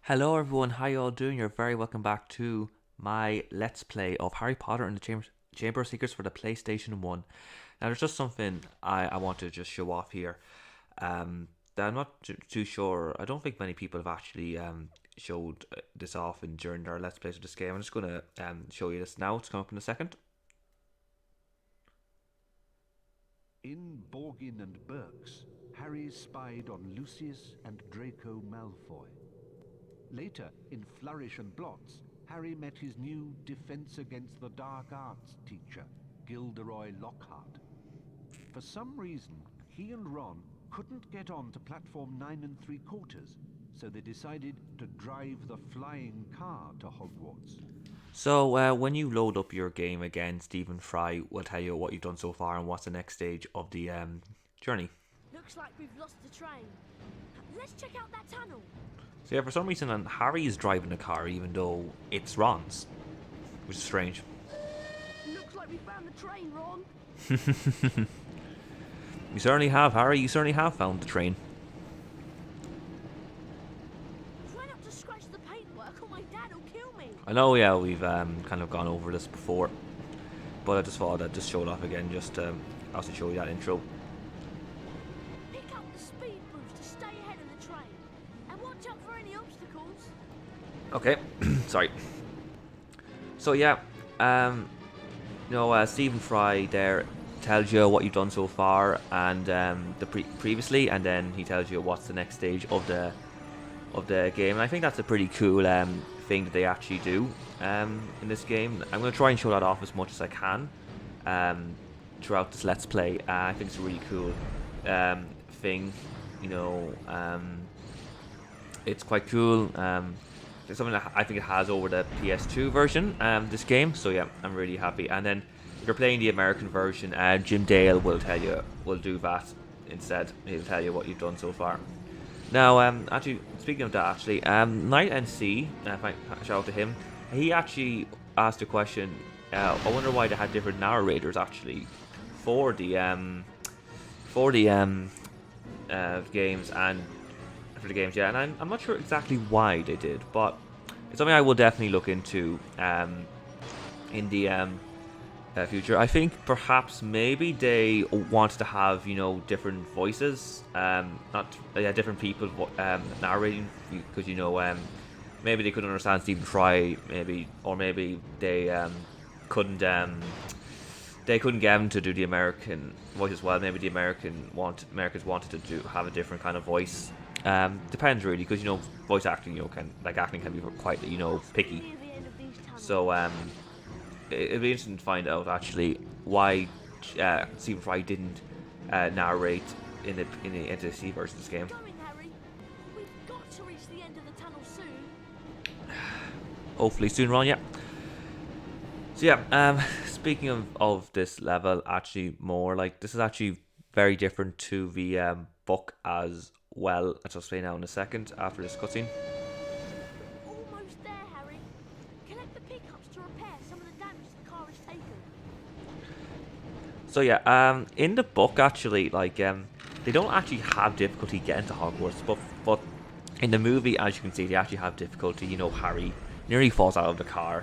Hello everyone, how you all doing? You're very welcome back to my Let's Play of Harry Potter and the Chamber of Secrets for the PlayStation 1. Now there's just something I want to just show off here. That I'm not too sure, I don't think many people have actually showed this off during their Let's Plays of this game. I'm just going to show you this now, it's coming up in a second. In Borgin and Burke's, Harry spied on Lucius and Draco Malfoy. Later, in Flourish and Blots, Harry met his new Defense Against the Dark Arts teacher, Gildroy Lockhart. For some reason, he and Ron couldn't get on to platform 9 3/4, so they decided to drive the flying car to Hogwarts. So when you load up your game again, Stephen Fry will tell you what you've done so far and what's the next stage of the journey. Looks like we've lost the train. Let's check out that tunnel. So yeah, for some reason Harry is driving the car even though it's Ron's, which is strange. Looks like we found the train, Ron. You certainly have, Harry. You certainly have found the train. Try not to scratch the paintwork or my dad will kill me. I know, yeah, we've kind of gone over this before, but I just thought I'd just show it off again, just also show you that intro. Pick up the speed boost to stay ahead of the train. And watch out for any obstacles. Okay, sorry. So yeah, Stephen Fry there tells you what you've done so far and previously, and then he tells you what's the next stage of the game. And I think that's a pretty cool thing that they actually do in this game. I'm going to try and show that off as much as I can throughout this Let's Play. I think it's a really cool thing. It's quite cool. It's something that I think it has over the PS2 version, this game. So yeah, I'm really happy. And then if you're playing the American version, Jim Dale will do that instead. He'll tell you what you've done so far. Now, actually, speaking of that, Night NC, if I shout out to him, he actually asked a question. I wonder why they had different narrators actually for the games and for the games. Yeah, and I'm not sure exactly why they did, but it's something I will definitely look into in the future. I think perhaps maybe they wanted to have different voices, different people narrating, because maybe they couldn't understand Stephen Fry, or maybe they couldn't get him to do the American voice as well. Maybe the Americans wanted to have a different kind of voice. Depends really, because voice acting acting can be quite picky. So it'd be interesting to find out actually why Stephen Fry didn't narrate in the NTSC version of this game. Coming, Harry. We've got to reach the end of the tunnel soon. Hopefully soon, Ron. Yeah. So yeah, speaking of this level, actually more like this is actually very different to the book as well. As I'll explain now in a second after this cutscene. Almost there, Harry. Collect the pickups to repair some of the damage the car has taken. So yeah, in the book actually, they don't actually have difficulty getting to Hogwarts, but in the movie, as you can see, they actually have difficulty. Harry nearly falls out of the car,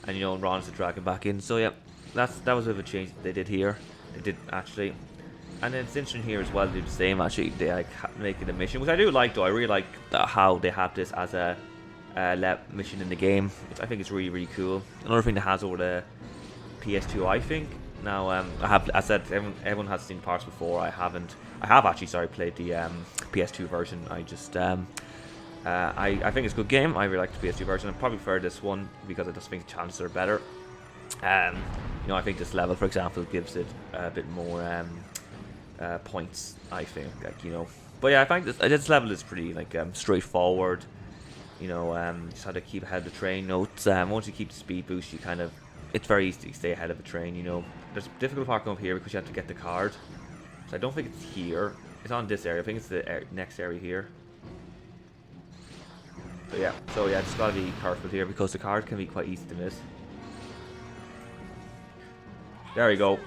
and Ron's to drag him back in. So yeah, that was a bit of a change that they did here. They did actually, and then it's interesting here as well. They do the same actually. They make it a mission, which I do like though. I really like how they have this as a mission in the game. I think it's really cool. Another thing that has over the PS2, I think. Now, I said everyone has seen parts before. I haven't. I have actually, played the PS2 version. I just, I think it's a good game. I really like the PS2 version. I probably prefer this one because I just think the chances are better. I think this level, for example, gives it a bit more points. I think, But yeah, I think this level is pretty straightforward. Just how to keep ahead of the train notes. Once you keep the speed boost, it's very easy to stay ahead of a train. There's a difficult part going up here because you have to get the card. So I don't think it's here. It's on this area. I think it's the next area here. So yeah, just gotta be careful here because the card can be quite easy to miss. There we go.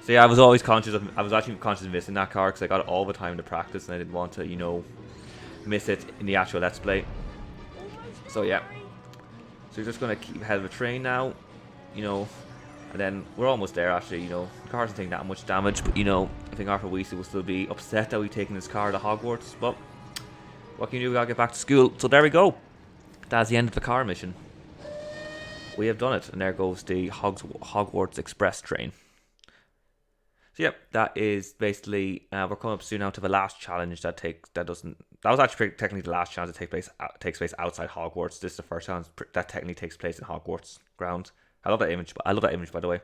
So yeah, I was actually conscious of missing that card because I got it all the time to practice, and I didn't want to, miss it in the actual Let's Play. Almost So there, yeah. Harry. So we're just gonna keep ahead of the train now, you know, and then we're almost there actually, you know. The car doesn't take that much damage, but you know, I think Arthur Weasley will still be upset that we've taken his car to Hogwarts, but what can you do? We gotta get back to school. So there we go. That's the end of the car mission. We have done it, and there goes the Hogwarts Express train. So yep, that is basically we're coming up soon now to the last challenge that was actually technically the last challenge that takes place outside Hogwarts. This is the first challenge that technically takes place in Hogwarts grounds. I love that image. I love that image, by the way.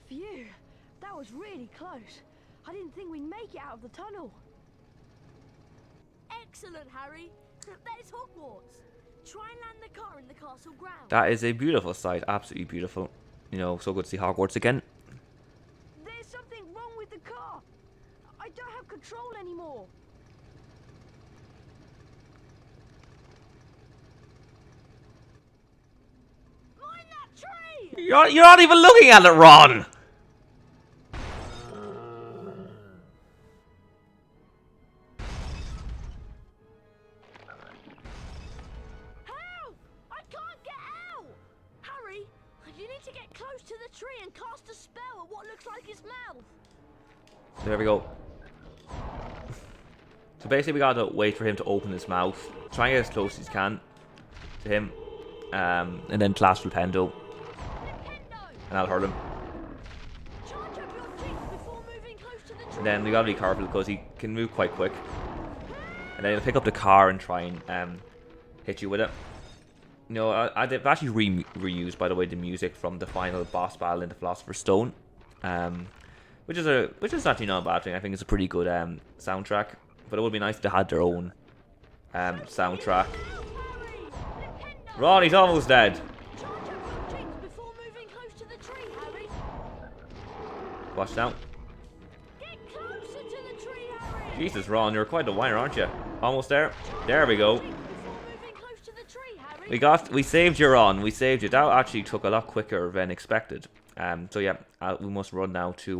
Phew, that was really close. I didn't think we'd make it out of the tunnel. Excellent, Harry. There's Hogwarts. Try and land the car in the castle grounds. That is a beautiful sight, absolutely beautiful. You know, so good to see Hogwarts again. There's something wrong with the car. I don't have control anymore. Mind that tree! You're not even looking at it, Ron. Help! I can't get out! Harry, you need to get close to the tree and cast a spell at what looks like his mouth. There we go. So basically we gotta wait for him to open his mouth. Try and get as close as you can to him. And then Class Flipendo. And I'll hurt him. Charge up your jinx before moving close to the tree. And then we gotta be careful because he can move quite quick. And then he'll pick up the car and try and hit you with it. You know, they've actually reused, by the way, the music from the final boss battle in the Philosopher's Stone. Which is actually not a bad thing. I think it's a pretty good soundtrack. But it would be nice if they had their own soundtrack. Ron, he's almost dead. Charge up your jinx before moving close to the tree, Harry. Watch out. Get closer to the tree, Harry. Jesus, Ron, you're quite a whiner, aren't you? Almost there. There we go. Before moving close to the tree, Harry. We saved you, Ron. We saved you. That actually took a lot quicker than expected. So yeah, we must run now to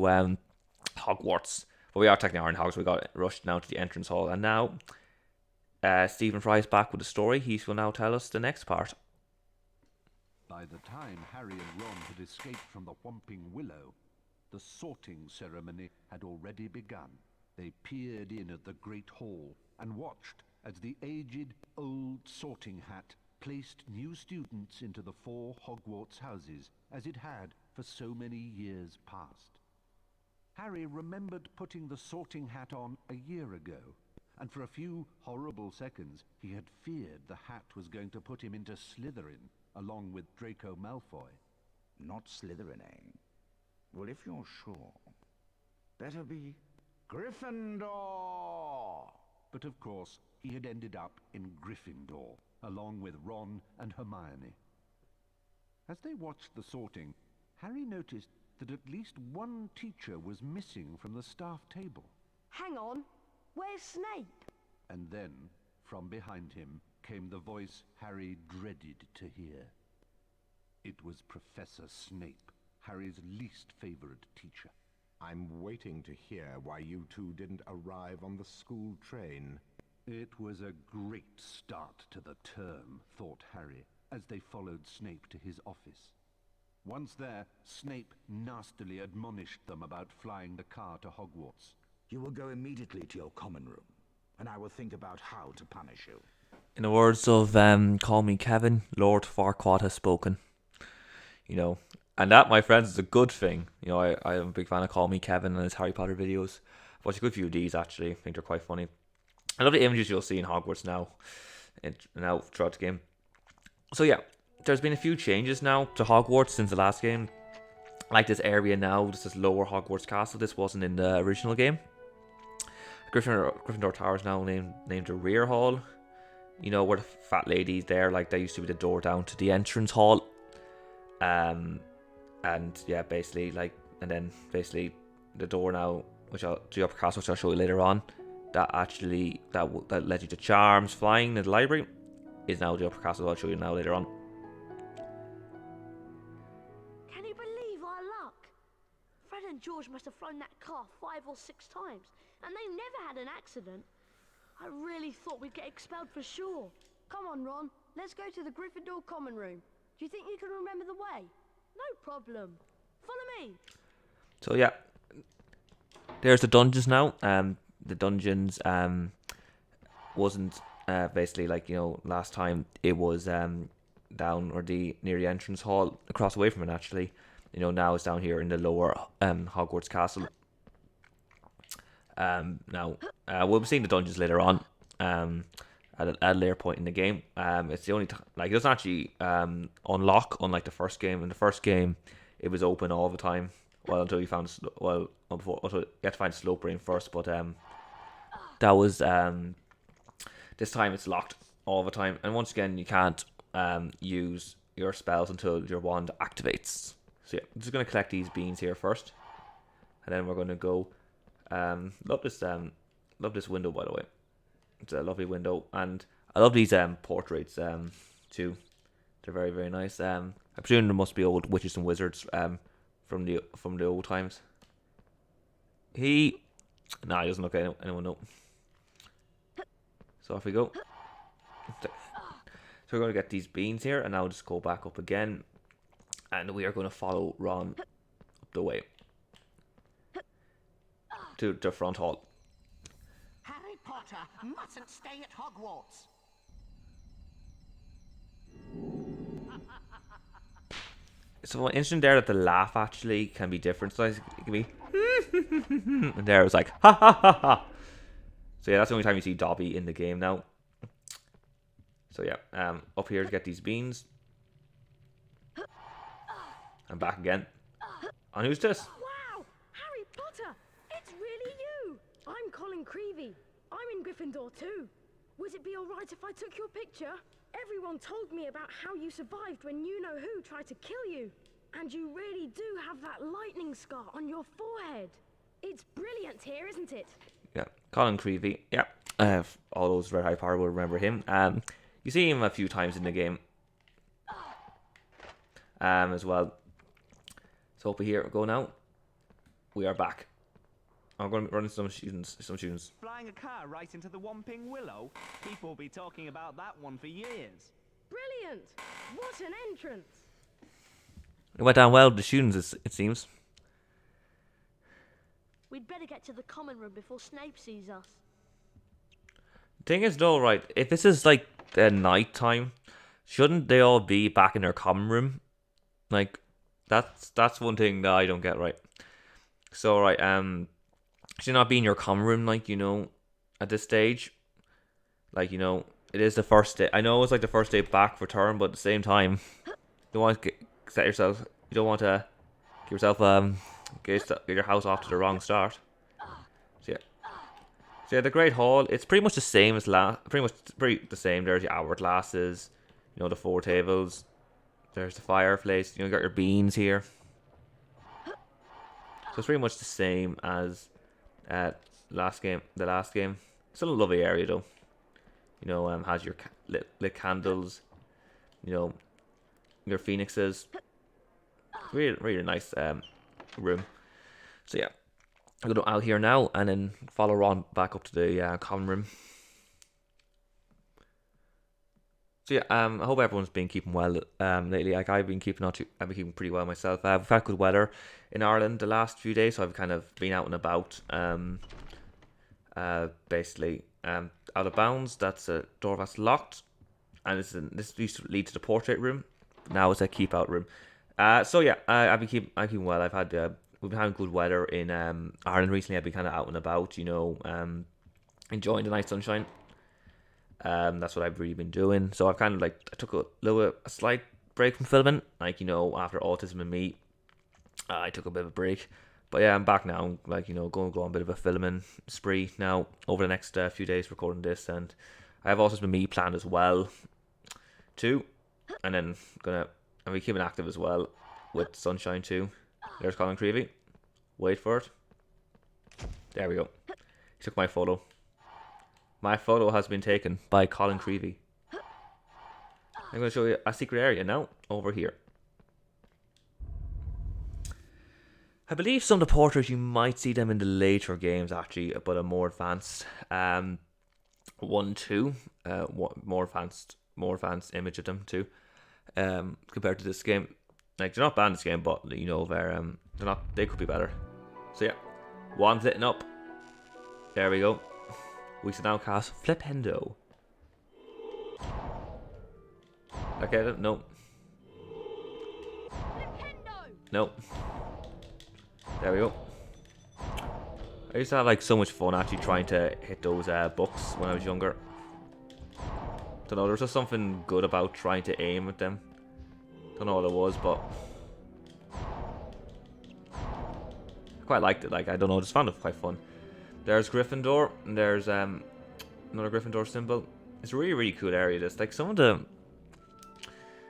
Hogwarts. But we are technically in Hogwarts. We got rushed now to the entrance hall, and now Stephen Fry is back with the story. He will now tell us the next part. By the time Harry and Ron had escaped from the Whomping Willow, the sorting ceremony had already begun. They peered in at the Great Hall and watched as the aged old sorting hat placed new students into the 4 Hogwarts houses, as it had for so many years past. Harry remembered putting the sorting hat on a year ago, and for a few horrible seconds he had feared the hat was going to put him into Slytherin, along with Draco Malfoy. Not Slytherin, eh? Well, if you're sure, better be Gryffindor! But of course, he had ended up in Gryffindor, along with Ron and Hermione. As they watched the sorting, Harry noticed that at least one teacher was missing from the staff table. Hang on. Where's Snape? And then, from behind him, came the voice Harry dreaded to hear. It was Professor Snape, Harry's least favorite teacher. I'm waiting to hear why you two didn't arrive on the school train. It was a great start to the term, thought Harry, as they followed Snape to his office. Once there, Snape nastily admonished them about flying the car to Hogwarts. You will go immediately to your common room, and I will think about how to punish you. In the words of Call Me Kevin, Lord Farquaad has spoken. You know, and that, my friends, is a good thing. You know, I am a big fan of Call Me Kevin and his Harry Potter videos. I've watched a good few of these, actually. I think they're quite funny. I love the images you'll see in Hogwarts now throughout the game. So yeah, there's been a few changes now to Hogwarts since the last game. Like this area now, this is lower Hogwarts Castle. This wasn't in the original game. Gryffindor Tower is now named the Rear Hall. You know, where the fat lady's there, like that used to be the door down to the entrance hall. And yeah, basically the door now, the upper castle, which I'll show you later on, that led you to Charms Flying in the library, is now the upper castle. I'll show you now later on. Can you believe our luck? Fred and George must have flown that car 5 or 6 times, and they never had an accident. I really thought we'd get expelled for sure. Come on, Ron. Let's go to the Gryffindor Common Room. Do you think you can remember the way? No problem. Follow me. So yeah, there's the dungeons now. The dungeons wasn't basically like, you know, last time it was down or near the entrance hall, across away from it actually. You know, now it's down here in the lower Hogwarts castle. Now we'll be seeing the dungeons later on. At a later point in the game. It's the only time, like, it doesn't actually unlock, unlike the first game. In the first game, it was open all the time. Well, until you found until you had to find Slope Brain first. But that was this time it's locked all the time. And once again, you can't use your spells until your wand activates. So yeah, I'm just gonna collect these beans here first, and then we're gonna go. Love this window, by the way. It's a lovely window, and I love these portraits too. They're very, very nice. I presume there must be old witches and wizards from the old times. He doesn't look at anyone. No. So off we go. So we're going to get these beans here, and now just go back up again, and we are going to follow Ron up the way to the front hall. Harry Potter mustn't stay at Hogwarts. So interesting there that the laugh actually can be different. So it can be and there it was like ha ha ha ha. So yeah, that's the only time you see Dobby in the game now. So yeah, up here to get these beans. I'm back again. And who's this? Wow! Harry Potter! It's really you! I'm Colin Creevy. I'm in Gryffindor too. Would it be alright if I took your picture? Everyone told me about how you survived when you-know-who tried to kill you. And you really do have that lightning scar on your forehead. It's brilliant here, isn't it? Yeah, Colin Creevy. Yeah, all those very high power will remember him. You see him a few times in the game. As well. So over here we go now. We are back. I'm going to run some students. Flying a car right into the Whomping Willow? People will be talking about that one for years. Brilliant! What an entrance! It went down well with the students, it seems. We'd better get to the common room before Snape sees us. Thing is though, right, if this is like the night time, shouldn't they all be back in their common room? Like, that's one thing that I don't get, right. So right, should not be in your common room, like, you know, at this stage. Like, you know, it is the first day. I know it's like the first day back for term, but at the same time, you want to set yourself. You don't want to give yourself get your house off to the wrong start. So yeah, the Great Hall. It's pretty much the same as pretty the same. There's your hourglasses, you know, the 4 tables. There's the fireplace. You know, you got your beans here. So it's pretty much the same as the last game. Still a lovely area though. You know, has your lit candles. You know, your phoenixes. Really, really nice room. So yeah, I'm gonna go out here now and then follow Ron back up to the common room. So yeah, I hope everyone's been keeping well lately. Like I've been keeping pretty well myself. We've had good weather in Ireland the last few days, so I've kind of been out and about. Basically, out of bounds. That's a door that's locked, and this used to lead to the portrait room. Now it's a keep out room. So yeah, I've been keeping well. We've been having good weather in Ireland recently. I've been kind of out and about, you know, enjoying the night sunshine. That's what I've really been doing. So I've kind of like I took a slight break from filming, like, you know, after Autism and Me. I took a bit of a break, but yeah, I'm back now. Like, you know, going to go on a bit of a filming spree now over the next few days, recording this, and I have Autism and Me planned as well, too, and then I'll be keeping active as well with Sunshine too. There's Colin Creevy. Wait for it. There we go. He took my photo. My photo has been taken by Colin Creevy. I'm going to show you a secret area now, over here. I believe some of the portraits, you might see them in the later games, actually, but are more advanced. 1, 2. More advanced image of them too. Compared to this game, like they're not bad in this game, but you know they're not. They could be better. So yeah, one's lit up. There we go. We should now cast Flipendo. Okay, no. No. There we go. I used to have like so much fun actually trying to hit those books when I was younger. Don't know, there's just something good about trying to aim at them. Don't know what it was, but I quite liked it. Like, I don't know, just found it quite fun. There's Gryffindor, and there's another Gryffindor symbol. It's a really, really cool area. This, like, some of the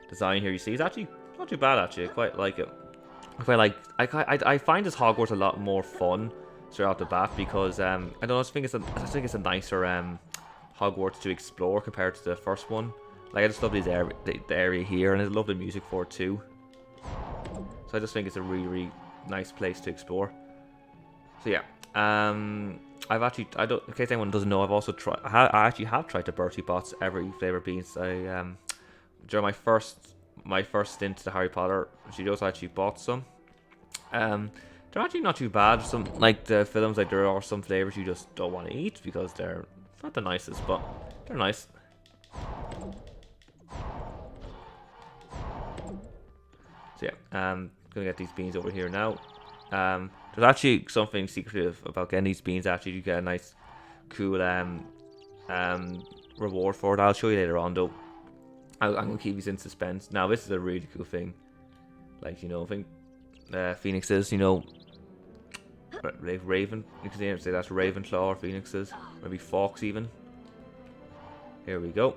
design here you see is actually not too bad. Actually, I quite like it. I find this Hogwarts a lot more fun straight off the bat because I don't know. I just think it's a nicer Hogwarts to explore compared to the first one. Like, I just love the area here, and I love the music for it too. So I just think it's a really, really nice place to explore. So yeah, I've actually, in case anyone doesn't know, I've also tried. I actually have tried the Bertie Bott's every flavor beans. During my first stint to Harry Potter Studios, I actually bought some. They're actually not too bad. Some, like the films, like there are some flavors you just don't want to eat because they're not the nicest, but they're nice. So yeah, gonna get these beans over here now. There's actually something secretive about getting these beans. Actually, you get a nice, cool reward for it. I'll show you later on, though. I'm gonna keep these in suspense. Now, this is a really cool thing. Like, you know, I think phoenixes, you know, Raven. You can say that's Ravenclaw or phoenixes, maybe Fox even. Here we go.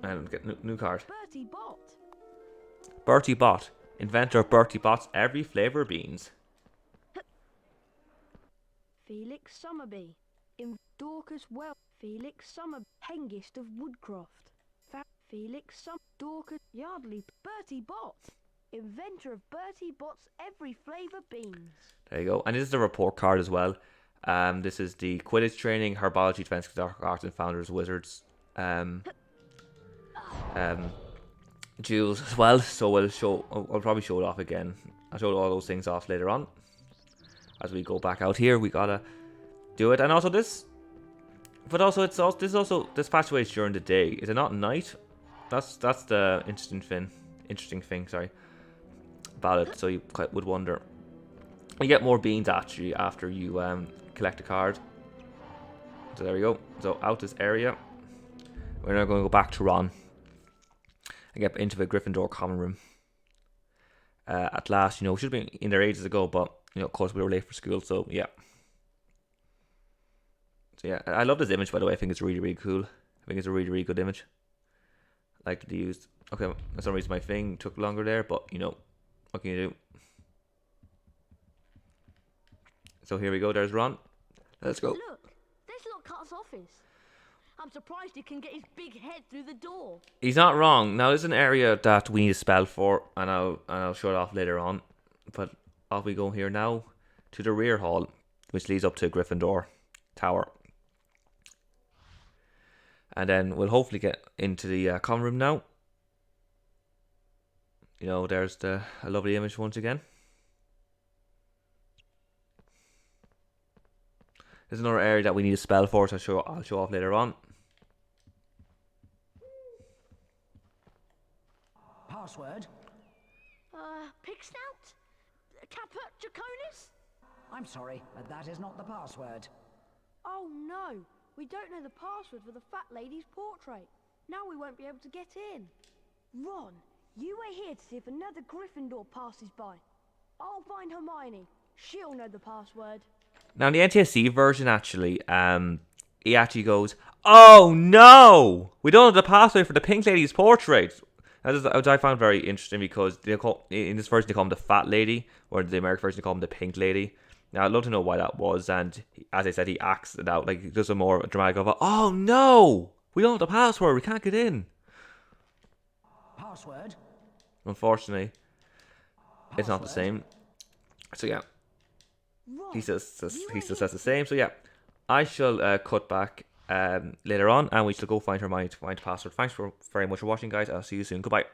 And get new card. Bertie Bott. Bertie Bott, inventor of Bertie Bott's every flavor beans. Felix Summerby. Dorcas Well. Felix Summer. Hengist of Woodcroft. Felix Dorcas Yardley. Bertie Bott. Inventor of Bertie Bott's every flavour beans. There you go. And this is the report card as well. This is the Quidditch training, herbology, defense, dark arts, and founders, wizards. Jewels as well. So I'll probably show it off again. I'll show all those things off later on. As we go back out here, we gotta do it. And also this, but also this passageways during the day. Is it not night? That's the interesting thing. Sorry, about it. So you quite would wonder. You get more beans actually after you collect a card. So there we go. So out this area, we're now going to go back to Ron and get into the Gryffindor Common Room. At last, you know, we should have been in there ages ago, but you know, of course, we were late for school. So yeah. So yeah, I love this image, by the way. I think it's really, really cool. I think it's a really, really good image. I like that they used. Okay, for some reason my thing took longer there, but you know, what can you do? So here we go. There's Ron. Let's go. Look, there's Lockhart's office. I'm surprised he can get his big head through the door. He's not wrong. Now there's an area that we need a spell for, and I'll show it off later on. But off we go here now to the rear hall, which leads up to Gryffindor Tower. And then we'll hopefully get into the common room now. You know, there's a lovely image once again. There's another area that we need a spell for, so I'll show off later on. Password? Pig Snout? Caput Draconis? I'm sorry, but that is not the password. Oh no, we don't know the password for the fat lady's portrait. Now we won't be able to get in. Ron, you wait here to see if another Gryffindor passes by. I'll find Hermione. She'll know the password. Now in the NTSC version, actually, he actually goes, "Oh no, we don't know the password for the pink lady's portrait." Which I found very interesting because in this version they call him the fat lady, or in the American version they call him the pink lady. Now I'd love to know why that was, and as I said, he acts it out like he does a more dramatic of, "Oh no, we don't know the password, we can't get in." Password? Unfortunately, it's not the same. So yeah. Ron, He still says the same. So yeah, I shall cut back later on, and we shall go find Hermione to find the password. Thanks very much for watching, guys. I'll see you soon. Goodbye.